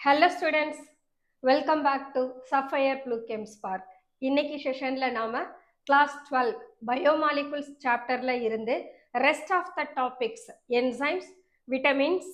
Hello students, welcome back to Sapphire Blue Chem Spark. இன்னைக்கு செஷன்ல நாம class 12 biomolecules சாப்டர்ல இருந்து rest of the topics enzymes, vitamins,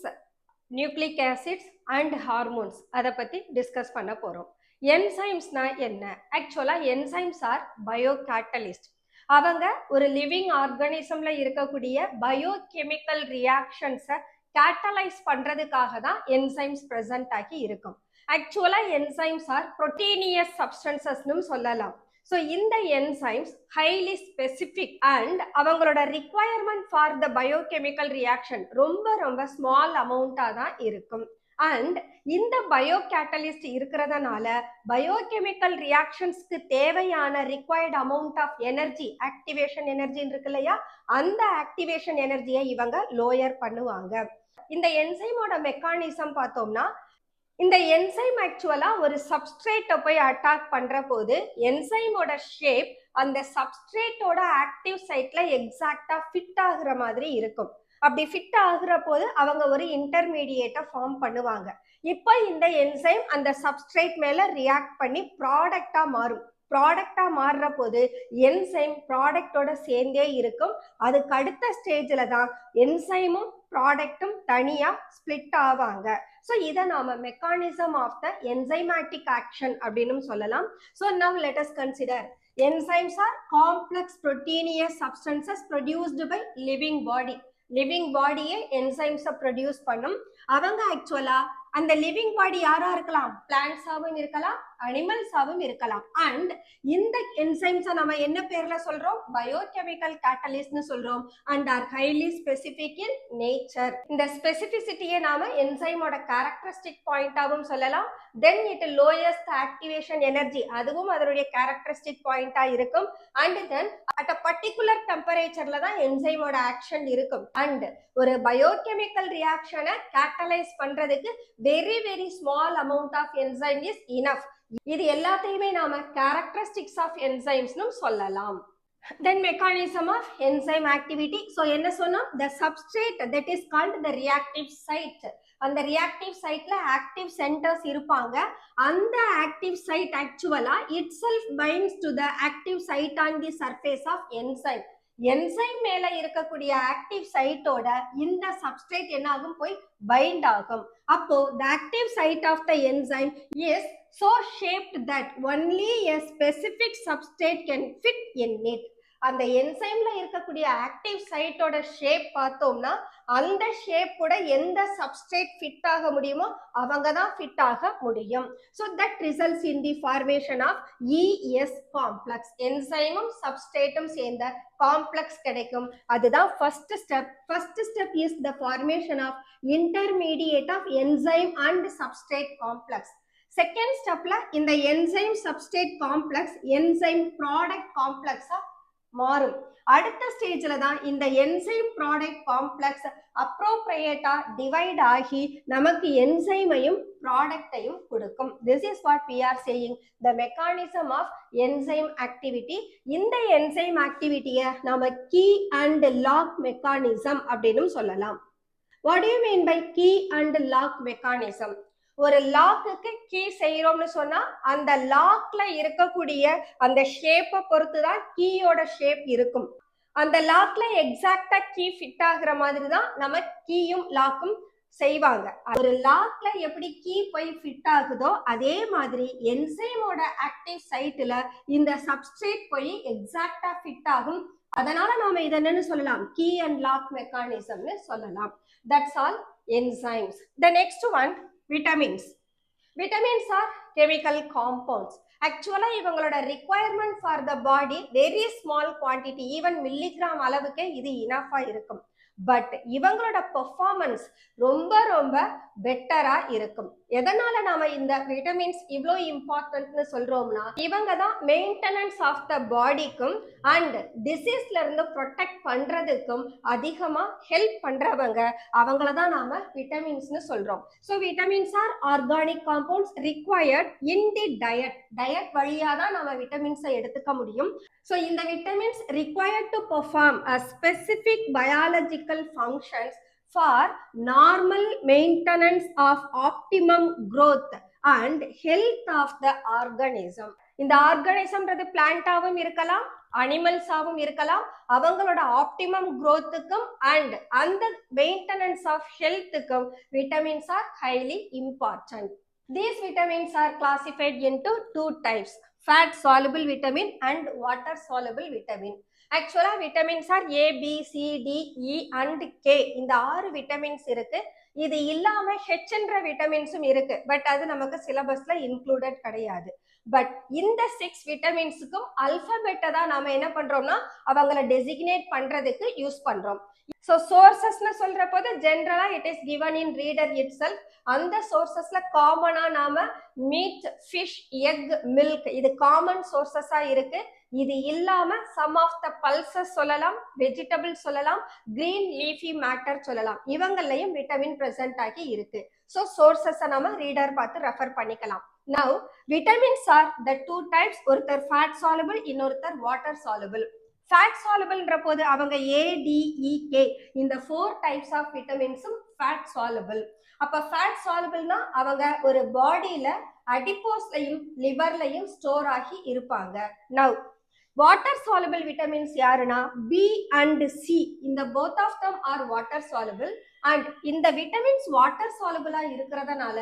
nucleic acids and hormones அதை பத்தி discuss பண்ண போறோம். என்சைம்ஸ்னா என்ன? ஆக்சுவலா என்சைம்ஸ் ஆர் பயோ கேட்டலிஸ்ட். அவங்க ஒரு லிவிங் ஆர்கானிசம்ல இருக்கக்கூடிய பயோகெமிக்கல் ரியாக்ஷன்ஸை கேட்டலைஸ் பண்றதுக்காக தான் என்சைம்ஸ் பிரசன்ட் ஆகி இருக்கும். ஆக்சுவலா என்சைம்ஸ் ஆர் புரோட்டீனியஸ் சப்ஸ்டன்சஸ்னு சொல்லலாம். ஸோ இந்த என்சைம்ஸ் ஹைலி ஸ்பெசிஃபிக் அண்ட் அவங்களோட requirement for the biochemical reaction ரொம்ப ஸ்மால் அமௌண்டா தான் இருக்கும். அண்ட் இந்த பயோ கேட்டலிஸ்ட் இருக்கிறதுனால பயோகெமிக்கல் ரியாக்ஷன்ஸ்க்கு தேவையான required amount of energy, activation எனர்ஜின்னு இருக்கு இல்லையா, அந்த ஆக்டிவேஷன் எனர்ஜியை இவங்க லோயர் பண்ணுவாங்க. இந்த என்சைமோட மெக்கானிசம் பார்த்தோம்னா, இந்த என்சைம் ஆக்சுவலா ஒரு சப்ஸ்ட்ரேட்டை போய் அட்டாக் பண்ற போது என்சைமோட ஷேப் அந்த சப்ஸ்ட்ரேட்டோட ஆக்டிவ் சைட்ல எக்ஸாக்டா ஃபிட் ஆகுற மாதிரி இருக்கும். அப்படி ஃபிட் ஆகுற போது அவங்க ஒரு இன்டர்மீடியேட்டை ஃபார்ம் பண்ணுவாங்க. இப்போ இந்த என்சைம் அந்த சப்ஸ்ட்ரேட் மேல ரியாக்ட் பண்ணி ப்ராடக்டா மாறும். ப்ராடக்டா மாறுற போது என்சைம் ப்ராடக்டோட சேர்ந்தே இருக்கும். அதுக்கு அடுத்த ஸ்டேஜ்ல தான் என்சைமும் ப்ராடக்டும் தனியா ஸ்பிளிட் ஆவாங்க. ஸோ இதை நாம mechanism of the enzymatic action அப்படின்னு சொல்லலாம். So now let us consider enzymes are complex proteinous substances produced by living body. Living பாடியே என்சைம்ஸை ப்ரொடியூஸ் பண்ணும். அவங்க ஆக்சுவலா அந்த லிவிங் பாடி யாரா இருக்கலாம், பிளான்ட்ஸாவும் இருக்கலாம், அனிமல்ஸாவும் இருக்கலாம். அண்ட் இந்த என்சைம்ஸை நம்ம என்ன பேர்ல சொல்றோம், பயோகெமிக்கல் கேட்டலிஸ்ட்னு சொல்றோம். And are highly specific in nature. இந்த ஸ்பெசிபிசிட்டியை நாம என்சைமோட கேரக்டரிஸ்டிக் பாயிண்டாவும் சொல்லலாம். Then it lowers the activation energy, அதுவும் அதனுடைய கேரக்டரிஸ்டிக் பாயிண்டா இருக்கும். And then at a particular டெம்பரேச்சர்ல தான் என்சைமோட ஆக்ஷன் இருக்கும். அண்ட் ஒரு பயோகெமிக்கல் ரியாக்ஷனை கேட்டலைஸ் பண்றதுக்கு very small amount of enzyme is enough. இது எல்லாத்தையுமே நாம கேரக்டரிஸ்டிக்ஸ் ஆஃப் என்சைம்ஸ்னு சொல்லலாம். Then mechanism of enzyme activity. So என்ன சொன்னோம், the substrate that is called the reactive site. அந்த reactive siteல active centers இருப்பாங்க. அந்த active site actually itself binds to the active site on the surface of enzyme. Enzyme மேல இருக்கக்கூடிய active சைட்டோட இந்த substrate என்ன ஆகும், போய் பைண்ட் ஆகும். அப்போ the active site of the enzyme is so shaped that only a specific substrate can fit in it. அந்த என்சைம்ல இருக்கக்கூடிய ஆக்டிவ் சைட்டோட ஷேப் பார்த்தோம்னா அந்த ஷேப் கூட எந்த சப்ஸ்ட்ரேட் ஃபிட் ஆக முடியுமோ அவங்க தான் ஃபிட் ஆக முடியும். So that results in the formation of ES complex. என்சைமும் சப்ஸ்ட்ரேட்டும் சேர்ந்த காம்ப்ளெக்ஸ் கிடைக்கும். அதுதான் first step. First step is the formation of intermediate of enzyme and substrate complex. Second ஸ்டெப்ல இந்த enzyme substrate complex enzyme product காம்ப்ளெக்ஸா மாறும். அடுத்த ஸ்டேஜ்ல தான் இந்த என்சைம் ப்ராடக்ட் காம்ப்ளெக்ஸ் அப்ரோப்ரியேட்டா டிவைட் ஆகி நமக்கு என்சைமையும் ப்ராடக்டையும் கொடுக்கும். This is what we are saying, the mechanism of enzyme activity. இந்த என்சைம் ஆக்டிவிட்டியை நாம key and lock mechanism அப்படின்னு சொல்லலாம். What do you mean by key and lock mechanism? ஒரு லாக்குக்கு கீ செய்யறோம்னு சொன்னா அந்த லாக்ல இருக்கக்கூடிய அந்த ஷேப்பை பொறுத்து தான் கீயோட ஷேப் இருக்கும். அந்த லாக்ல எக்ஸாக்டா கீ ஃபிட் ஆகுற மாதிரி தான் நம்ம கீயும் லாக்கும் செய்வாங்க. ஒரு லாக்ல எப்படி கீ போய் ஃபிட் ஆகுதோ அதே மாதிரி என்சைமோட ஆக்டிவ் சைட்ல இந்த சப்ஸ்ட்ரேட் போய் எக்ஸாக்டா ஃபிட் ஆகும். அதனால நாம இதை என்னன்னு சொல்லலாம், கீ அண்ட் லாக் மெக்கானிசம்னு சொல்லலாம். That's all enzymes. The next one, vitamins. Vitamins are chemical compounds. Actually இவங்களோட requirement for the body very small quantity, even milligram அளவுக்கு இது இனஃபா இருக்கும். பட் இவங்களோட பெர்ஃபார்மன்ஸ் ரொம்ப பெட்டரா இருக்கும். எதனால நாம இந்த விட்டமின்ஸ் இவ்வளோ இம்பார்ட்டன்ட்னு சொல்றோம்னா, இவங்க தான் மெயின்டெனன்ஸ் ஆஃப் த பாடிக்கும் அண்ட் டிசீஸ்ல இருந்து ப்ரொடெக்ட் பண்றதுக்கும் அதிகமா ஹெல்ப் பண்றவங்க. அவங்கள தான் நாம விட்டமின்ஸ்னு சொல்றோம். So vitamins R organic compounds required இன் தி டயட். டயட் வழியா தான் நம்ம விட்டமின்ஸை எடுத்துக்க முடியும். ஸோ இந்த vitamins required to perform a specific biological functions for normal maintenance of optimum growth and health of the organism. இந்த ஆர்கனிசம்ன்றது பிளான்டாவும் இருக்கலாம், அனிமல்ஸாவும் இருக்கலாம். அவங்களோட ஆப்டிமம் growthக்கும் and அந்த மெயின்டெனன்ஸ் ஆஃப் ஹெல்த்துக்கும் vitamins are highly important. These vitamins are classified into two types, fat soluble vitamin and water soluble vitamin. Actually vitamins are A, B, C, D, E and K. இந்த 6 vitamins இருக்கு. இது இல்லாம H என்ற விட்டமின்ஸும் இருக்கு, but அது நமக்கு சிலபஸ்ல included கிடையாது. But இந்த 6 விட்டமின்ஸுக்கும் அல்பபெட்டை தான் நாம என்ன பண்றோம்னா அவங்கள டெசிக்னேட் பண்றதுக்கு யூஸ் பண்றோம். ஸோ சோர்சஸ்னு சொல்ற போது ஜென்ரலா it is given in reader it self. அந்த சோர்சஸ்ல காமனா நாம மீட், ஃபிஷ், எக், மில்க் இது காமன் சோர்சஸா இருக்கு. இது இல்லாம சம் ஆஃப் த பல்சஸ் சொல்லலாம், வெஜிடபிள் சொல்லலாம், கிரீன் லீஃபி மேட்டர் சொல்லலாம். இவங்களையும் விட்டமின் பிரசன்ட் ஆகி இருக்கு. ஸோ சோர்சஸை நம்ம ரீடர் பார்த்து ரெஃபர் பண்ணிக்கலாம். Now vitamins are the two types, ஒருத்தர் ஃபேட் சாலுபிள், இன்னொருத்தர் வாட்டர் சாலுபிள். ஃபேட் சாலுபிள்ன்ற போது அவங்க ADEK இந்த 4 டைப்ஸ் ஆஃப் விட்டமின்ஸும் ஃபேட் சாலுபிள். அப்ப ஃபேட் சாலுபிள்னா அவங்க ஒரு பாடியில அடிப்போஸ்லையும் லிவர்லையும் ஸ்டோர் ஆகி இருப்பாங்க. நவ் வாட்டர் சாலுபிள் விட்டமின்ஸ் யாருன்னா B and C. இந்த both of them are water soluble and இந்த விட்டமின்ஸ் வாட்டர் சாலுபிளா இருக்கிறதுனால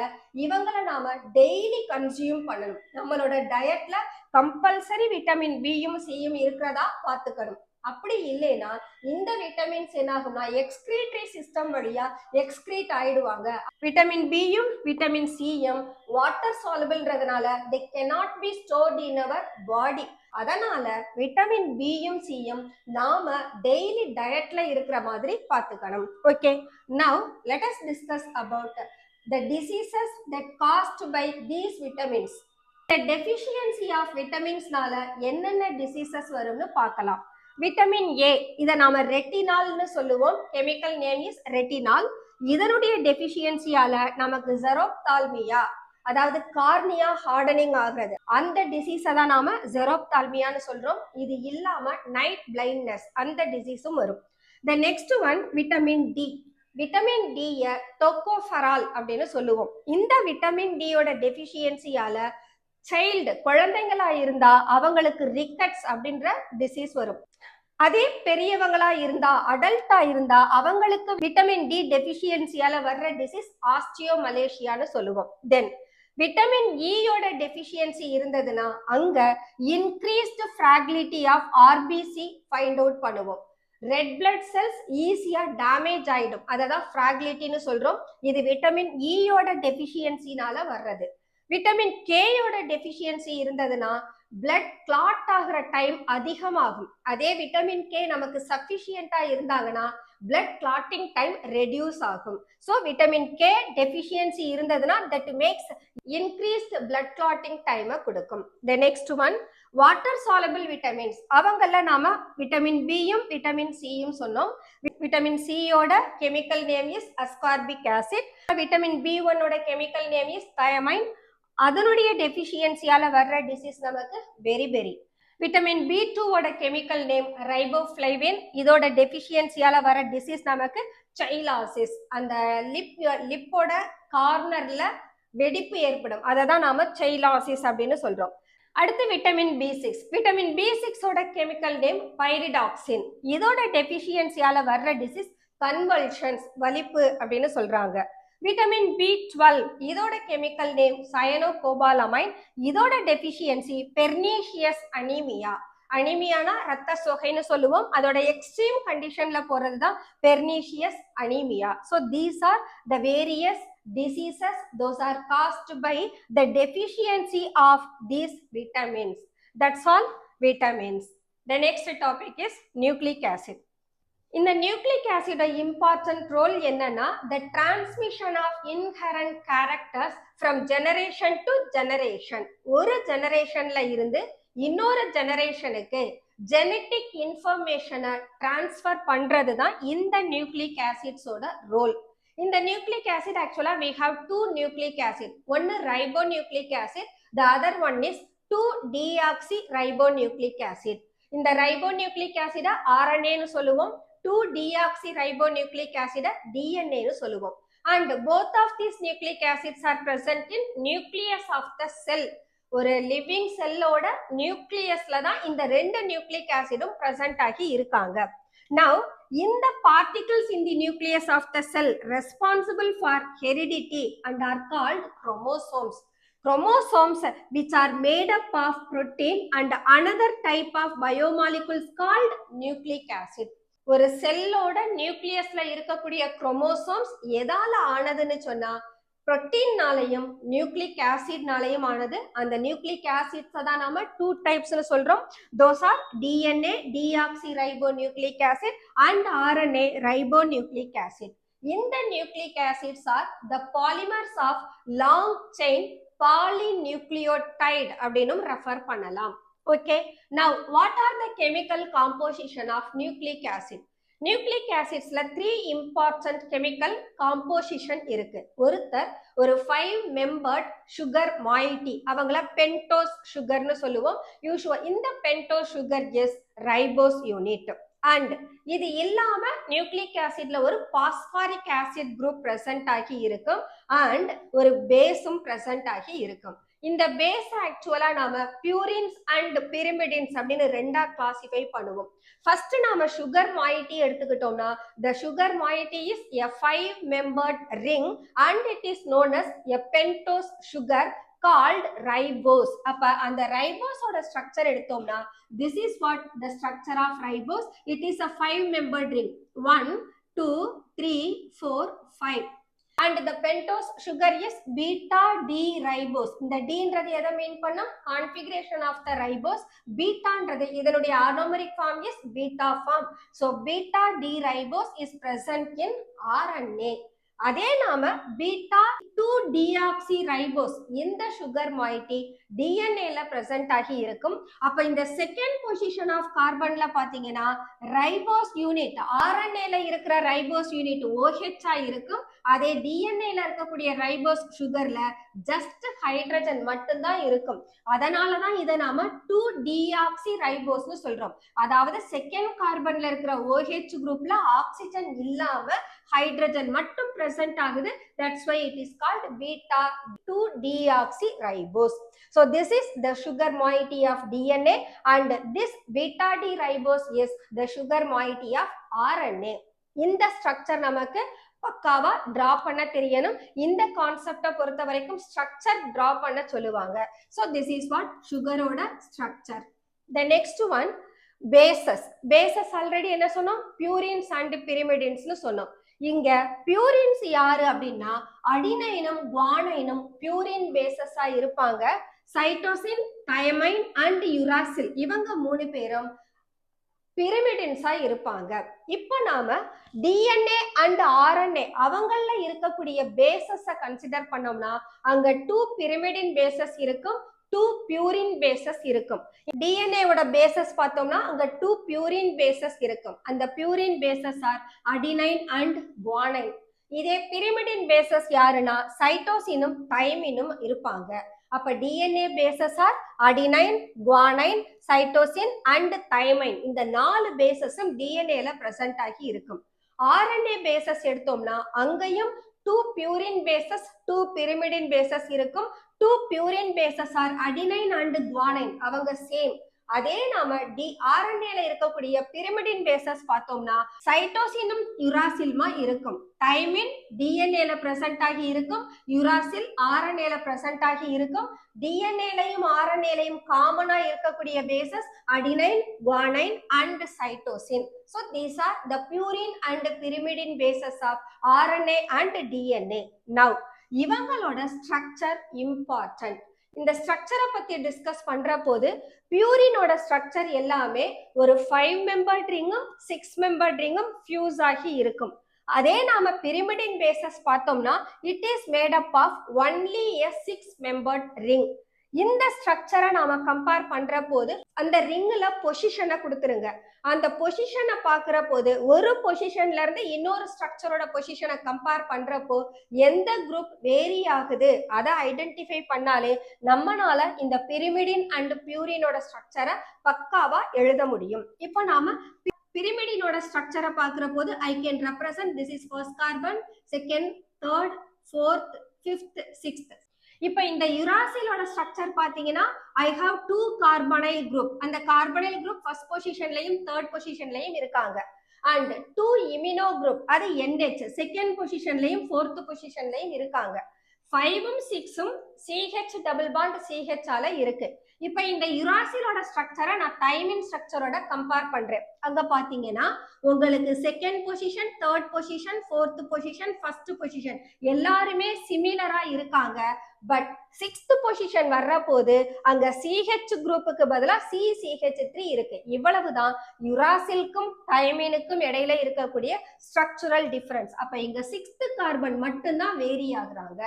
இவங்களை நாம டெய்லி கன்சியூம் பண்ணணும். நம்மளோட டயட்ல கம்பல்சரி விட்டமின் பியும் சியும் இருக்கிறதா பார்த்துக்கணும். அப்படி இல்லைன்னா இந்த விட்டமின்ஸ் என்ன ஆகும்னா எக்ஸ்கிரீட்டரி சிஸ்டம் வழியா எக்ஸ்கிரீட் ஆயிடுவாங்க. விட்டமின் பியும் விட்டமின் சியும் வாட்டர் சாலுபிள்ன்றதுனால they cannot be stored in our body. அதனால விட்டமின் பியும் சியும் நாம டெய்லி டயட்ல இருக்கிற மாதிரி பார்த்துக்கணும். Okay, now let us discuss about the diseases that caused by these vitamins. The deficiency of vitamins-னால என்னென்ன டிசீசஸ் வரும்னு பார்க்கலாம். விட்டமின் ஏ இதை நாம ரெட்டினால்னு சொல்லுவோம். Chemical name is retinal. இதனுடைய டெஃபிஷியன்சியால நமக்கு ஜெரோப்தால்மியா, அதாவது கார்னியா ஹார்டனிங் ஆகுறது, அந்த டிசீஸை தான் நாம ஜெரோப்தால்மியான்னு சொல்றோம். இது இல்லாம நைட் பிளைண்ட்னஸ் அந்த டிசீஸும் வரும். The next one vitamin D. Vitamin டியை டோகோஃபெரால் அப்படின்னு சொல்லுவோம். இந்த விட்டமின் டியோட டெஃபிஷியன்சியால சைல்டு குழந்தைங்களா இருந்தா அவங்களுக்கு ரிக்கட்ஸ் அப்படின்ற டிசீஸ் வரும். அதே பெரியவங்களா இருந்தா அடல்ட்டா இருந்தா அவங்களுக்கு விட்டமின் டி டெஃபிஷியன்சியால வர்ற டிசீஸ் ஆஸ்டியோமலேஷியான்னு சொல்லுவோம். தென் விட்டமின் ஈயோட டெஃபிஷியன்சி இருந்ததுன்னா அங்க increased fragility of RBC find out பண்ணுவோம். ரெட் பிளட் செல்ஸ் ஈஸியா டேமேஜ் ஆயிடும், அததான் ஃப்ராகிலிட்டின்னு சொல்றோம். இது விட்டமின் ஈயோட டெஃபிஷியன்சினால வர்றது. விட்டமின் கேயோட டெஃபிஷியன்சி இருந்ததுன்னா பிளட் கிளாட் ஆகிற டைம் அதிகமாகும். அதே விட்டமின் கே நமக்கு சஃபிஷியண்டா இருந்தாங்கன்னா பிளட் கிளாட்டிங் டைம் ரெடியூஸ் ஆகும். ஸோ விட்டமின் கே டெஃபிஷியன்சி இருந்ததுன்னா that makes increased blood clotting டைமை கொடுக்கும். The next one water soluble vitamins. அவங்கள நாம விட்டமின் பியும் விட்டமின் சியும் சொன்னோம். விட்டமின் சியோட chemical name is ascorbic acid. Vitamin B1 ஓட கெமிக்கல் நேம் இஸ் தயமைன். அதனுடைய டெஃபிஷியன்சியால வர்ற டிசீஸ் நமக்கு பெரிபெரி. விட்டமின் B2 ஓட கெமிக்கல் நேம் ரைபோஃப்ளைவின். இதோட டெஃபிஷியன்சியால வர டிசீஸ் நமக்கு சைலாசிஸ். அந்த லிப்போட கார்னர்ல வெடிப்பு ஏற்படும், அதை தான் நாம சைலாசிஸ் அப்படின்னு சொல்றோம். அடுத்து விட்டமின் B6. விட்டமின் B6 ஓட கெமிக்கல் நேம் பைரிடாக்சின். இதோட டெஃபிஷியன்சியால வர்ற டிசீஸ் கன்வல்ஷன்ஸ், வலிப்பு அப்படின்னு சொல்றாங்க. விட்டமின் B12 இதோட கெமிக்கல் நேம் சயனோகோபாலமைன். இதோட டெஃபிஷியன்சி பெர்னீஷியஸ் அனீமியா. அனீமியானா ரத்த சோகைன்னு சொல்லுவோம். அதோட எக்ஸ்ட்ரீம் கண்டிஷன்ல போறது தான் pernicious anaemia. So these R the various diseases, those are caused by the deficiency of these vitamins. That's all vitamins. The next topic is nucleic acid. In the nucleic acid important role என்னன்னா the transmission of inherent characters from generation to generation. ஒரு ஜெனரேஷன்ல இருந்து இன்னொரு ஜெனரேஷனுக்கு genetic இன்ஃபர்மேஷனை transfer பண்றது தான் இந்த nucleic ஆசிட்ஸோட role. In the nucleic acid, actually, we have two nucleic acid. One ribonucleic acid, the other one is 2-deoxyribonucleic acid. In the ribonucleic acid, RNA nu solluvom, 2-deoxyribonucleic acid DNA னு சொல்லுவோம். And both of these nucleic acids are present in nucleus of the cell. ஒரு living செல்லோட நியூக்ளியஸ்ல தான் இந்த ரெண்டு nucleic ஆசிடும் present ஆகி இருக்காங்க. Now, in the particles in the nucleus of the cell responsible for heredity and are called chromosomes. Chromosomes which are made up of protein and another type of biomolecules called nucleic acid. ஒரு செல்லோட நியூக்ளியஸ்ல இருக்கக்கூடிய chromosomes எதால ஆனதுன்னு சொன்னா புரோட்டீன்னாலையும் nucleic ஆசிட்னாலையும் ஆனது. அந்த nucleic acids தான் நாம 2 டைப்ஸ்னு சொல்றோம். those are DNA deoxyribonucleic acid and RNA ribonucleic acid. இந்த nucleic acids are the polymers of long chain polynucleotide அப்படினும் ரெஃபர் பண்ணலாம். Okay, now what are the chemical composition of nucleic acid? Nucleic ஆசிட்ஸ்ல 3 important chemical composition இருக்கு. ஒருத்தர் ஒரு 5 membered sugar moiety, அவங்கள pentose சுகர்னு சொல்லுவோம். இந்த pentose sugar is ribose unit. And இது இல்லாம நியூக்ளிக் ஆசிட்ல ஒரு பாஸ்பாரிக் ஆசிட் குரூப் பிரசன்ட் ஆகி இருக்கும் அண்ட் ஒரு பேஸும் பிரசன்ட் ஆகி இருக்கும். இந்த பேஸ் ஆக்சுவலா நாம பியூரின்ஸ் அண்ட் பிரிமிடின்ஸ் அப்படின்னு ரெண்டா கிளாசிஃபை பண்ணுவோம். ஃபர்ஸ்ட் நாம சுகர் மாயிட்டி எடுத்துக்கிட்டோம்னா the sugar moiety is a 5 membered ring and it is known as a pentose sugar called ribose. அப்ப அந்த ரைபோஸோட ஸ்ட்ரக்சர் எடுத்தோம்னா this is what the structure of ribose. It is a 5 membered ring, 1 2 3 4 5. And the pentose sugar is beta D ribose. இந்த D ன்றது எதை மீன் பண்ணும்? Configuration of the ribose. Beta ன்றது இதனுடைய anomeric form is beta form. So beta D ribose is present in RNA. அதே நாம beta 2-deoxyribose இந்த sugar மாயிட்டி டிஎன்ஏல present ஆகி இருக்கும். அப்ப இந்த செகண்ட் பொசிஷன் ஆஃப் கார்பன்ல பாத்தீங்கன்னா ரைபோஸ் யூனிட், ஆர்என்ஏல இருக்கிற ரைபோஸ் யூனிட் OH ஆ இருக்கும். அதே டிஎன்ஏல இருக்கக்கூடிய ரைபோஸ் சுகர்ல ஜஸ்ட் ஹைட்ரஜன் மட்டும்தான் இருக்கும். அதனாலதான் இதை நாம 2-deoxyribose சொல்றோம். அதாவது செகண்ட் கார்பன்ல இருக்கிற OH குரூப்ல ஆக்சிஜன் இல்லாம ஹைட்ரஜன் மட்டும் present ஆகுது. That's why it is called beta 2-deoxyribose. So this is the sugar moiety of DNA and this beta D ribose is the sugar moiety of RNA. இந்த structure நமக்கு பக்காவா draw பண்ண தெரியணும். இந்த கான்செப்டை பொறுத்த வரைக்கும் ஸ்ட்ரக்சர் டிரா பண்ண சொல்லுவாங்க. So this is what சுகரோட structure. The next one bases. bases already என்ன சொன்னோம்? பியூரின்ஸ் அண்ட் பிரிமிடின்ஸ்னு சொன்னோம். இங்க பியூரின்ஸ் யாரு அப்படின்னா அடினைனும் குவானைனும் பியூரின் பேசஸா இருப்பாங்க. சைட்டோசின், தைமைன் அண்ட் யுராசில் இவங்க 3 பேரும் பிரிமிடின்ஸா இருப்பாங்க. இப்போ நாம டிஎன்ஏ அண்ட் ஆர்என்ஏ அவங்கள இருக்கக்கூடிய பேசஸ கன்சிடர் பண்ணோம்னா அங்க 2 பிரிமிடின் பேசஸ் இருக்கும், 2 பியூரின் பேசஸ் இருக்கும். டிஎன்ஏவோட பேசஸ் பார்த்தோம்னா அங்க 2 பியூரின் பேசஸ் இருக்கும். அந்த purine bases are adenine and guanine. இதே பிரிமிடின் பேசஸ் யாருன்னா சைட்டோசினும் தைமினும் இருப்பாங்க. அப்ப DNA bases are adenine, guanine, cytosine and thymine. இந்த 4 பேசஸும் டிஎன்ஏல பிரசன்ட் ஆகி இருக்கும். ஆர்என்ஏ பேசஸ் எடுத்தோம்னா அங்கேயும் 2 பியூரின் பேசஸ், 2 பிரிமிடின் பேசஸ் இருக்கும். 2 purine bases are adenine and guanine, அவங்க சேம். அதே நாம ஆர்என்ஏல இருக்கக்கூடிய பிரிமிடின் பேசஸ் பார்த்தோம்னா சைட்டோசினும் யுராசிலுமா இருக்கும். தைமின் டிஎன்ஏல பிரசன்ட் ஆகி இருக்கும், யுராசில் ஆர்என்ஏல பிரசன்ட் ஆகி இருக்கும். டிஎன்ஏலையும் ஆர்என்ஏலையும் காமனா இருக்கக்கூடிய bases adenine, guanine and cytosine. So these are the purine and pyrimidine bases of RNA and DNA. Now இவங்களோட ஸ்ட்ரக்சர் இம்பார்ட்டன்ட். இந்த ஸ்ட்ரக்சரை பத்தி டிஸ்கஸ் பண்ற போது பியூரினோட ஸ்ட்ரக்சர் எல்லாமே ஒரு 5 மெம்பர்ட் ரிங்கும் 6 மெம்பர்ட் ரிங்கும் ஃபியூஸ் ஆகி இருக்கும். அதே நாம பிரிமிடின் பேசஸ் பார்த்தோம்னா it is made up of only a 6 membered ring. இந்த ஸ்ட்ரக்சரை நாம கம்பேர் பண்ற போது அந்த ரிங்ல பொசிஷனை கொடுத்துருங்க. அந்த பொசிஷனை பார்க்கிற போது ஒரு பொசிஷன்ல இருந்து இன்னொரு ஸ்ட்ரக்சரோட பொசிஷனை கம்பேர் பண்றப்போ எந்த குரூப் வேரி ஆகுது அதை ஐடென்டிஃபை பண்ணாலே நம்மனால இந்த பிரிமிடின் அண்ட் பியூரினோட ஸ்ட்ரக்சரை பக்காவா எழுத முடியும். இப்போ நாம pyrimidinோட ஸ்ட்ரக்சரை பார்க்கிற போது I can represent this is first carbon, second, third, fourth, fifth, sixth. இப்போ இந்த யுராசிலோட ஸ்ட்ரக்சர் பாத்தீங்கன்னா I have 2 carbonyl group. அந்த carbonyl group first positionலயும் third positionலயும் இருக்காங்க. And 2 imino group அது NH second positionலயும் fourth positionலயும் இருக்காங்க. 5ம் 6ம் CH double bond CH ஆல இருக்கு. இப்போ இந்த யுராசிலோட ஸ்ட்ரக்சரை நான் தைமின் ஸ்ட்ரக்சரோட கம்பேர் பண்றேன். அங்க பாத்தீங்கன்னா உங்களுக்கு second position, third position, fourth position, first position எல்லாருமே சிமிலரா இருக்காங்க. பட் 6th பொசிஷன் வர்ற போது அங்க CH குரூப்புக்கு பதிலா CCH3 இருக்கு. இவ்வளவுதான் யுராசிலுக்கும் தைமினுக்கும் இடையில இருக்கக்கூடிய ஸ்ட்ரக்சரல் டிஃபரன்ஸ். அப்ப இங்க 6th கார்பன் மட்டும்தான் வேரி ஆகுறாங்க.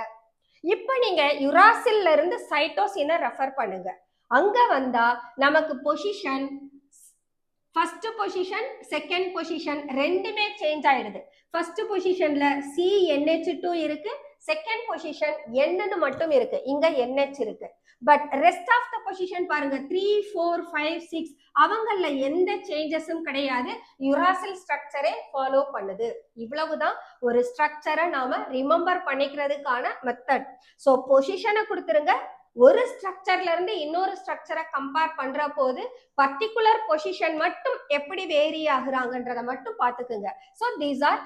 இப்ப நீங்க யுராசில்ல இருந்து சைட்டோசினை ரெஃபர் பண்ணுங்க. அங்க வந்தா நமக்கு position first position, second position ரெண்டுமே சேஞ்ச் ஆயிடுது. ஃபர்ஸ்ட் பொசிஷன்ல CNH2 இருக்கு, செகண்ட் பொசிஷன் N மட்டும் இருக்கு. இங்க NH இருக்கு. But rest of the position பாருங்க 3, 4, 5, 6 அவங்கள எந்த சேஞ்சஸும் கிடையாது. யுராசில் ஸ்ட்ரக்சரே ஃபாலோ பண்ணுது. இவ்வளவுதான் ஒரு ஸ்ட்ரக்சரை நாம ரிமெம்பர் பண்ணிக்கிறதுக்கான மெத்தட். ஸோ பொசிஷனை கொடுத்துருங்க. ஒரு ஸ்ட்ரக்சர்ல இருந்து இன்னொரு ஸ்ட்ரக்சரை கம்பேர் பண்ற போது பர்டிகுலர் பொசிஷன் மட்டும் எப்படி வேரி ஆகுறாங்கன்றத மட்டும் பாத்துக்குங்க. So these are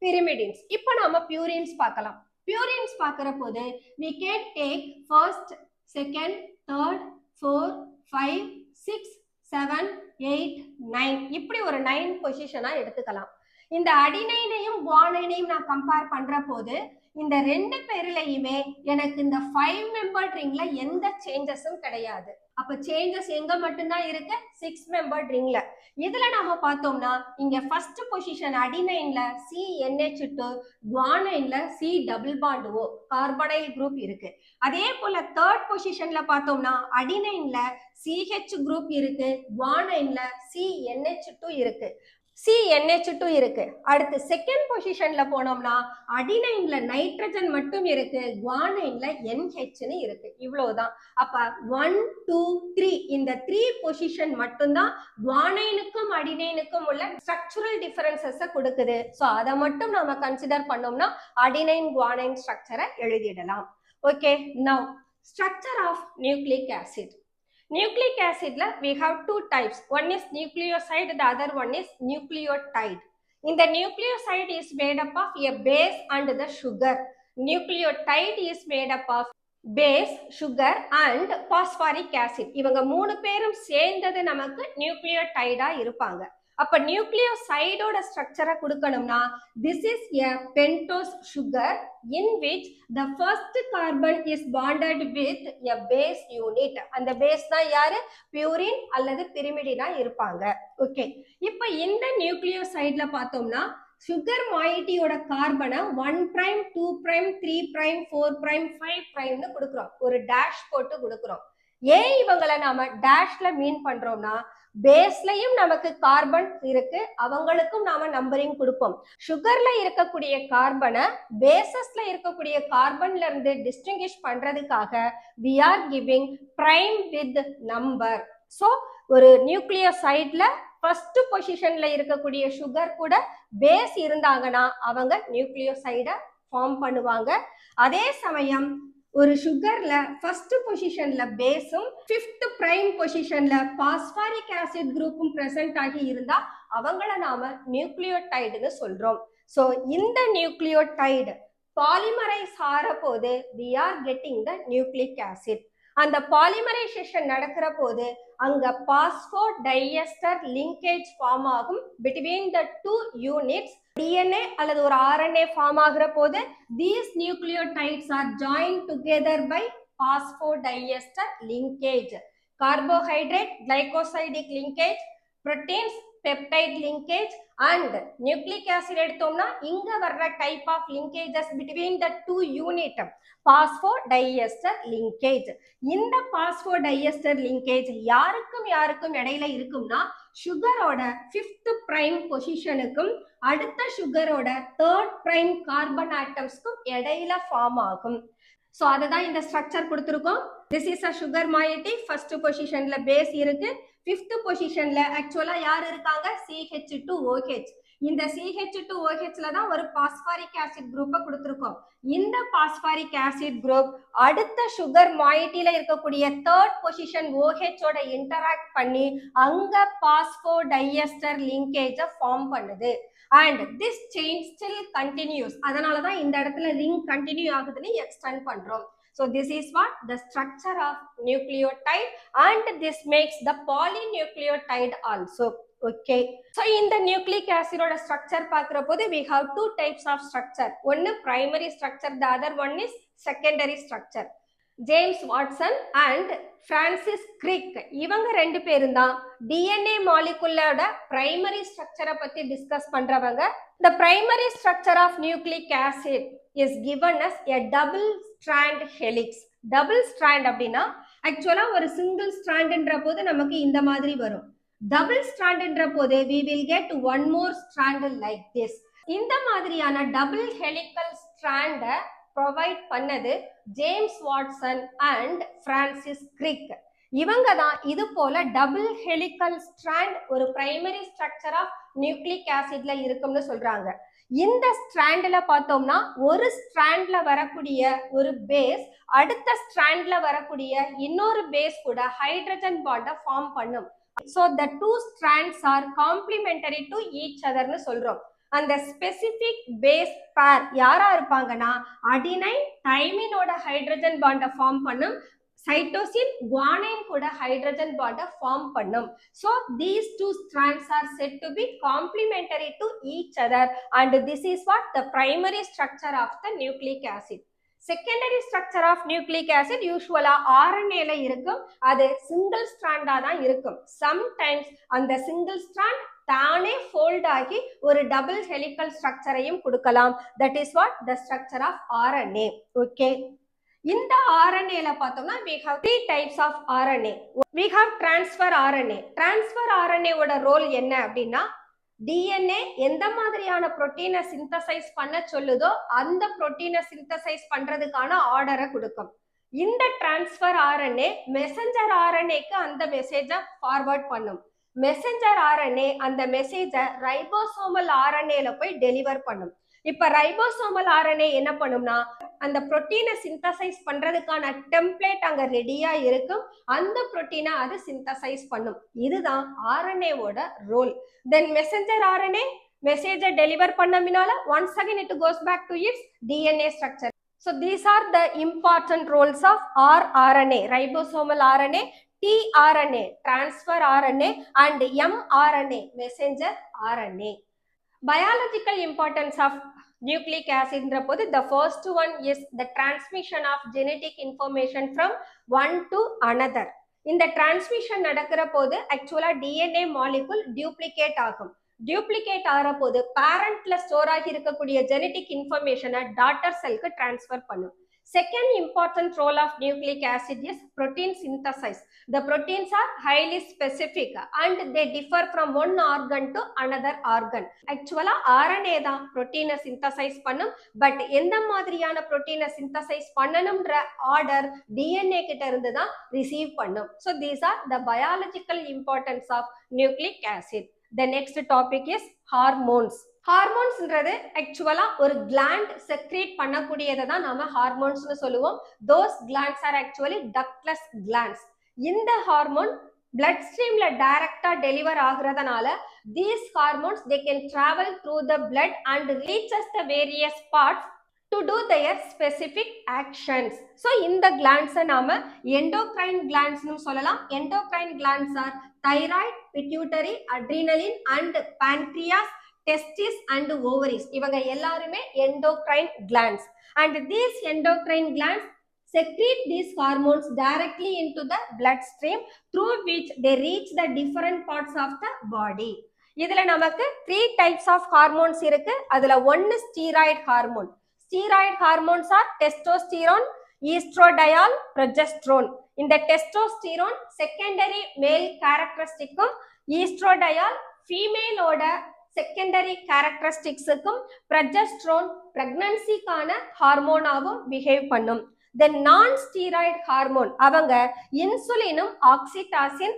pyrimidines. இப்போ நாம பியூரின்ஸ் பார்க்கலாம். பியூரின்ஸ் பார்க்கிற போது we can take first, second, third, 4, 5, 6, 7, 8, 9 இப்படி ஒரு 9 பொசிஷனா எடுத்துக்கலாம். இந்த அடினைனையும் குவானைனையும் நான் கம்பேர் பண்ற போது இந்த ரெண்டு பேர்லயுமே எனக்கு இந்த 5 மெம்பர்ட் ரிங்ல எந்த சேஞ்சஸும் கிடையாது. அப்ப சேஞ்சஸ் எங்க மட்டும்தான் இருக்கு? 6 மெம்பர்ட் ரிங்ல. இதுல நாம பார்த்தோம்னா இங்க ஃபர்ஸ்ட் பொசிஷன் அடினைன்ல CNH2, குவானைன்ல C double bond O carbonyl group இருக்கு. அதே போல தேர்ட் பொசிஷன்ல பார்த்தோம்னா அடினைன்ல CH குரூப் இருக்கு, குவானைன்ல CNH2 இருக்கு, CNH2 இருக்கு. அடுத்து செகண்ட் பொசிஷன்ல போனோம்னா அடினைன்ல நைட்ரஜன் மட்டும் இருக்கு, குவானைன்ல NH இருக்கு. இவ்வளவுதான். அப்ப 1, 2, 3 இந்த 3 பொசிஷன் மட்டும்தான் குவானைனுக்கும் அடினைனுக்கும் உள்ள ஸ்ட்ரக்சரல் டிஃபரன்சஸ் கொடுக்குது. ஸோ அதை மட்டும் நாம கன்சிடர் பண்ணோம்னா அடினைன் குவானைன் ஸ்ட்ரக்சரை எழுதிடலாம். Okay, now structure of nucleic acid. Nucleic acid la we have two types. One is nucleoside, the other one is nucleotide. In the nucleoside is made up of a base and the sugar. Nucleotide is made up of base, sugar and phosphoric acid. இவங்க மூணு பேரும் சேர்ந்தது நமக்கு நியூக்ளியோடைடா இருப்பாங்க. அப்ப நியூக்ளியோசைடோட ஸ்ட்ரக்சரை கொடுக்கணும்னா this is a pentose sugar in which the first carbon is bonded with a base unit. அந்த பேஸ் தான் யாரு? பியூரின் அல்லது பிரிமிடினா இருப்பாங்க. ஓகே, இப்போ இந்த நியூக்ளியோசைட்ல பார்த்தோம்னா சுகர் மாயிட்டியோட கார்பனை 1 பிரைம், 2 பிரைம், 3 பிரைம், 4 பிரைம், 5 பிரைம்னு கொடுக்குறோம். ஒரு டேஷ் போட்டு கொடுக்குறோம். ஏன் இவங்களை நாம டேஷ்ல மீன் பண்றோம்னா பேஸ்லயும் நமக்கு கார்பன் இருக்கு, அவங்களுக்கும் நாம நம்பரிங் கொடுப்போம். சுகர்ல இருக்கக்கூடிய கார்பனை பேசஸ்ல இருக்கக்கூடிய கார்பன்ல இருந்து டிஸ்டிங்கிஷ் பண்றதுக்காக we are giving prime with number. So ஒரு நியூக்ளியோசைட்ல ஃபர்ஸ்ட் பொசிஷன்ல இருக்கக்கூடிய சுகர் கூட பேஸ் இருந்தாங்கன்னா அவங்க நியூக்ளியோசைட ஃபார்ம் பண்ணுவாங்க. அதே சமயம் ஒரு சுகர்ல ஃபர்ஸ்ட் பொசிஷன்ல பேஸும் 5th பிரைம் பொசிஷன்ல பாஸ்பாரிக் ஆசிட் குரூப்பும் பிரசன்ட் ஆகி இருந்தா அவங்கள நாம நியூக்ளியோடைடுன்னு சொல்றோம். சோ இந்த நியூக்ளியோடைடு பாலிமரைஸ் ஆற போது we are getting the nucleic acid. அந்த பாலிமரைசேஷன் நடக்கிற போது அங்க பாஸ்போடைஎஸ்டர் லிங்கேஜ் ஃபார்ம் ஆகும் between the two units. DNA அல்லது ஒரு RNA ஃபார்ம் ஆகிற போது these nucleotides are joined together by phosphodiester linkage. Carbohydrate glycosidic linkage, proteins peptide linkage and nucleic acid எடுத்தோம்னா இங்க வர்ற type of linkages between the two unit phosphodiester linkage. இந்த phosphodiester linkage யாருக்கும் இடையில இருக்கும்னா சுகரோட 5th பிரைம் பொசிஷனுக்கும் அடுத்த சுகரோட 3rd பிரைம் கார்பன் ஆட்டம்ஸ்க்கும் இடையில form ஆகும். ஸோ அதுதான் இந்த ஸ்ட்ரக்சர் கொடுத்துருக்கோம். This is a sugar moiety. First பொசிஷன்ல பேஸ் இருக்கு, ஃபிஃப்த் பொசிஷன்ல ஆக்சுவலா யார் இருக்காங்க? CH2OH. இந்த CH2OHல தான் ஒரு பாஸ்பாரிக் ஆசிட் குரூப்பை கொடுத்துருக்கோம். இந்த பாஸ்பாரிக் ஆசிட் குரூப் அடுத்த சுகர் மாயிட்டில இருக்கக்கூடிய தேர்ட் பொசிஷன் OH ஓட இன்டராக்ட் பண்ணி அங்க பாஸ்போ டைஎஸ்டர் லிங்கேஜை ஃபார்ம் பண்ணுது. And this chain still continuous. அதனால தான் இந்த இடத்துல ரிங் கண்டினியூ ஆகுதுன்னு எக்ஸ்டெண்ட் பண்றோம். So this is what the structure of nucleotide, and this makes the polynucleotide also. Okay, so in the nucleic acid oda structure paakra pode we have two types of structure. One primary structure, the other one is secondary structure. James Watson and Francis Crick இவங்க ரெண்டு பேரும் தான் DNA molecule primary structure பத்தி discuss பண்றவங்க. The primary structure of nucleic acid is given as a double strand helix. Double strand அப்படின்னா ஆக்சுவலா ஒரு single ஸ்ட்ராண்ட்ன்ற போது நமக்கு இந்த மாதிரி வரும். டபுள் ஸ்ட்ராண்ட்ன்ற போது we will get one more strand like this. இந்த மாதிரியான டபுள் ஹெலிக்கல் ஸ்ட்ராண்ட ப்ரொவைட் பண்ணது ஜேம்ஸ் வாட்சன் அண்ட் பிரான்சிஸ் கிரிக். இவங்க தான் இது போல டபுள் ஹெலிக்கல் ஸ்ட்ராண்ட் ஒரு பிரைமரி ஸ்ட்ரக்சர் ஆஃப் நியூக்ளிக் ஆசிட்ல இருக்கும்னு சொல்றாங்க. இந்த ஸ்ட்ராண்ட்ல பார்த்தோம்னா ஒரு ஸ்ட்ராண்ட்ல வரக்கூடிய ஒரு பேஸ் அடுத்த ஸ்ட்ராண்ட்ல வரக்கூடிய இன்னொரு பேஸ் கூட ஹைட்ரஜன் பாண்டை ஃபார்ம் பண்ணும். So the two strands are complementary to each other னு சொல்றோம். அந்த ஸ்பெசிபிக் பேஸ் பேர் யாரா இருப்பாங்கன்னா அடினைன் தைமினோட ஹைட்ரஜன் பாண்டை ஃபார்ம் பண்ணும், சைட்டோசின் குவானைன் கூட ஹைட்ரஜன் பாண்டை ஃபார்ம் பண்ணும். So these two strands are said to be complementary to each other, and this is what the primary structure of the nucleic acid. Secondary structure of nucleic acid யூஸ்வலா RNAல இருக்கும். அது single ஸ்ட்ராண்டா தான் இருக்கும். Sometimes அந்த single strand தானே fold ஆகி ஒரு டபுள் ஹெலிக்கல் ஸ்ட்ரக்சரையும் கொடுக்கலாம். That is what the structure of RNA. Okay, இந்த RNAல பார்த்தோம்னா we have three types of RNA. we have transfer RNA. transfer RNA ஓட ரோல் என்ன அப்படின்னா DNA எந்த மாதிரியான புரோட்டீனை சிந்தசைஸ் பண்ண சொல்லுதோ அந்த புரோட்டீனை சிந்தசைஸ் பண்றதுக்கான ஆர்டரை கொடுக்கும். இந்த டிரான்ஸ்ஃபர் RNA மெசஞ்சர் RNAக்கு அந்த மெசேஜை ஃபார்வர்ட் பண்ணும். மெசஞ்சர் RNA அந்த மெசேஜை ரைபோசோமல் RNAல போய் டெலிவர் பண்ணும். இப்ப ரைபோசோமல் RNA என்ன பண்ணும்னா அந்த புரோட்டீனை சிந்தசைஸ் பண்றதுக்கான டெம்ப்ளேட் அங்க ரெடியா இருக்கும். அந்த புரோட்டீனை அது சிந்தசைஸ் பண்ணும். இதுதான் RNA ஓட ரோல். தென் மெசஞ்சர் RNA மெசேஜை deliver பண்ணமினால once again it goes back to its DNA structure. So these are the important roles of rRNA, ribosomal RNA, tRNA, transfer RNA, and mRNA, messenger RNA. Biological importance of nucleic acid ன்ற போது the first one is the transmission of genetic information from one to another. இந்த transmission நடக்கிற போது ஆக்சுவலா DNA molecule duplicate ஆகும். Duplicate ஆகிற போது பேரண்ட்ல store ஆகி இருக்கக்கூடிய ஜெனட்டிக் இன்ஃபர்மேஷனை டாட்டர் செல்க்கு டிரான்ஸ்ஃபர் பண்ணும். Second important role of nucleic acid is protein synthesis. The proteins are highly specific and they differ from one organ to another organ. Actually, RNA தான் protein synthesize பண்ணும், but எந்த மாதிரியான protein synthesize பண்ணணும்ன்ற order DNA கிட்ட இருந்து தான் receive பண்ணும். So these are the biological importance of nucleic acid. The next topic is hormones. ஹார்மோன்ஸ்ன்றது ஆக்சுவலா ஒரு கிளாண்ட் செக்ரேட் பண்ணக்கூடியதை தான் நாம ஹார்மோன்ஸ்னு சொல்லுவோம். Those glands are actually ductless glands. இந்த ஹார்மோன் பிளட் ஸ்ட்ரீம்ல டைரக்டா deliver ஆகுறதுனால these hormones they can travel through the blood and reaches the various parts to do their specific actions. So இந்த glands நாம endocrine glands னு சொல்லலாம். Endocrine glands are thyroid, pituitary, adrenaline and pancreas, testis and ovaries. இவங்க எல்லாருமே endocrine glands, and these endocrine glands secrete these hormones directly into the bloodstream through which they reach the different parts of the body. இதுல நமக்கு 3 types of hormones இருக்கு. அதுல ஒன்னு steroid hormone. Steroid hormones are testosterone, estradiol, progesterone. இந்த testosterone secondary male characteristic, estradiol female ஓட secondary கேரக்டரிஸ்டிக்ஸுக்கும் progesterone பிரெக்னன்சிக்கான ஹார்மோனாவும் behave பண்ணும். தென் நான் steroid hormone அவங்க இன்சுலினும் ஆக்சிடாசின்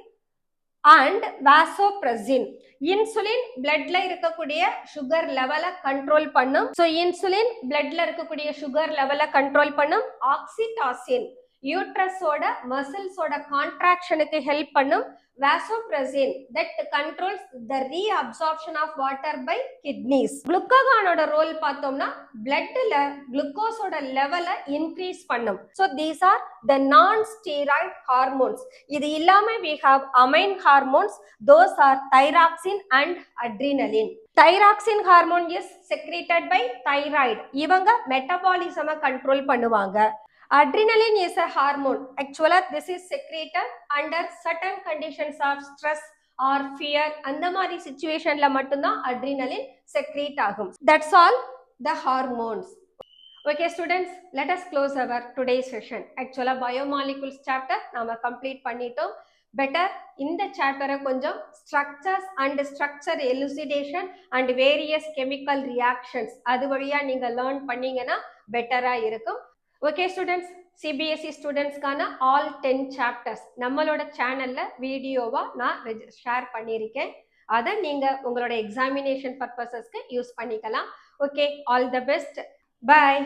and vasopressin. இன்சுலின் பிளட்ல இருக்கக்கூடிய சுகர் லெவலை கண்ட்ரோல் பண்ணும். ஸோ இன்சுலின் பிளட்ல இருக்கக்கூடிய சுகர் லெவலை கண்ட்ரோல் பண்ணும். ஆக்சிடாசின் யூட்ரஸோட மசில்ஸோட கான்ட்ராக்ஷனுக்கு ஹெல்ப் பண்ணும். Vasopressin that controls the reabsorption of water by kidneys. குளுக்ககானோட ரோல் பார்த்தோம்னா பிளட்ல குளுக்கோஸோட லெவலை இன்க்ரீஸ் பண்ணும். So these are the non-steroid hormones. இது இல்லாம we have amine hormones. Those are thyroxine and adrenaline. Thyroxine hormone is secreted by thyroid. இவங்க மெட்டபாலிசமை control பண்ணுவாங்க. Adrenaline is a hormone. Actually, this is secreted under certain conditions of stress or fear. அந்த மாதிரி situationல மட்டும்தான் adrenaline secrete ஆகும். That's all the hormones. Okay students, let us close our today's session. Actually, biomolecules chapter நாம complete பண்ணிட்டோம். Better இந்த சாப்டரை கொஞ்சம் structures and structure elucidation and various chemical reactions அது வழியா நீங்க learn பண்ணீங்கன்னா பெட்டரா இருக்கும். ஓகே ஸ்டூடெண்ட்ஸ், சிபிஎஸ்இ ஸ்டூடெண்ட்ஸ்க்கான ஆல் 10 சாப்டர்ஸ் நம்மளோட சேனல்ல வீடியோவா நான் ஷேர் பண்ணியிருக்கேன். அதை நீங்க உங்களோட எக்ஸாமினேஷன் பர்பஸஸ்க்கு யூஸ் பண்ணிக்கலாம். Okay, all the best, by.